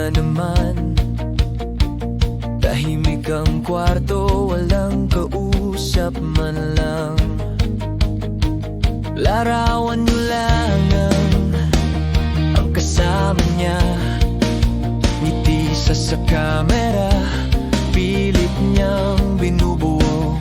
na naman. Tahimik ang kwarto, walang kausap man lang. Larawan niyo lang ang kasama niya. Ngiti sa kamera, pilit niyang binubuo.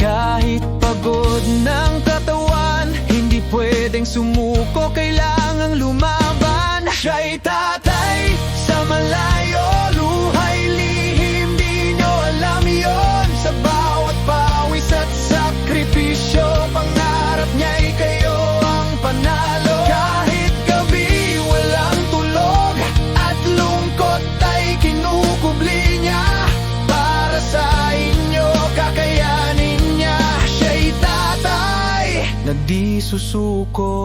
Kahit pagod ng katawan, hindi pwedeng sumuko, kailangang lumaban. Siya'y tatay sa malayo, luhay lihim, di nyo alam yon. Sa bawat pawis at sakripisyo, pangarap niya'y kayo ang panalo. Kahit gabi walang tulog at lungkot ay kinukubli niya. Para sa inyo kakayanin niya. Siya'y tatay na di susuko.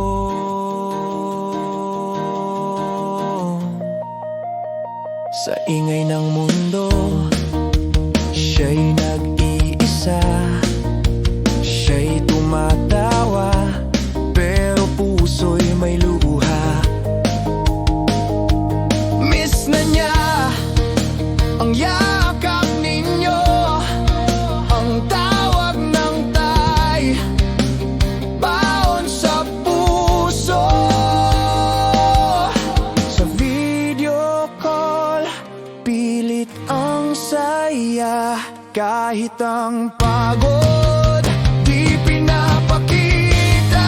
Sa ingay ng mundo, siya'y nag-iisa. Siya'y tumatawa, pero puso'y may luha. Miss na niya ang yakap ninyo, ang tawag ng tay, baon sa puso. Sa video call, pilit ang saya, kahit ang pagod di pinapakita.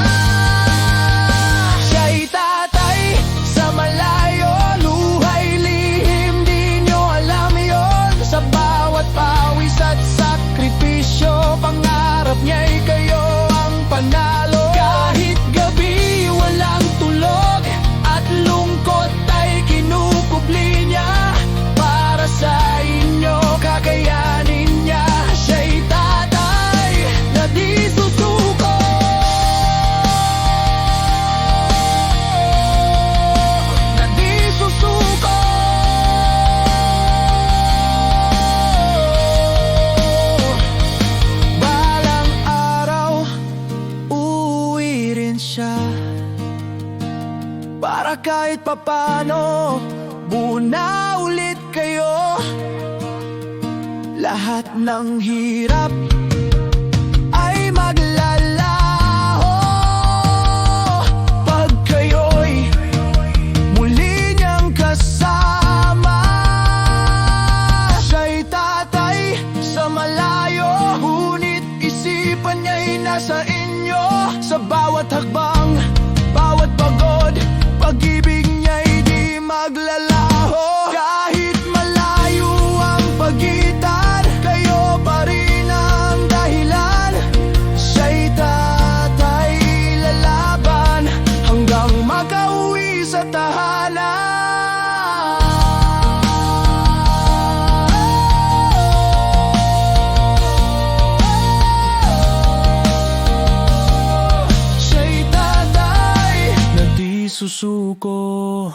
Siya'y tatay sa malayo, luhay lihim, di nyo alam yon. Sa bawat pawis at sakripisyo, pangarap niya'y kayo ang panalo. Kahit gabi walang tulog at lungkot ay kinukubli niya. Para sa inyo kakayanin niya. Siya'y tatay na di susuko. Na di susuko. Balang araw, uuwi rin siya, para kahit papano buo na ulit kayo. Lahat ng hirap ay maglalaho pag kayo'y muli niyang kasama. Siya'y tatay sa malayo, ngunit isipan niya'y nasa inyo. Sa bawat hakbang, bawat pagod, pag-ibig niya'y di maglalaho. Kahit malayo ang pagitan, kayo pa rin ang dahilan. Siya'y tatay, lalaban hanggang makauwi sa tahanan. Siya'y tatay na di susuko.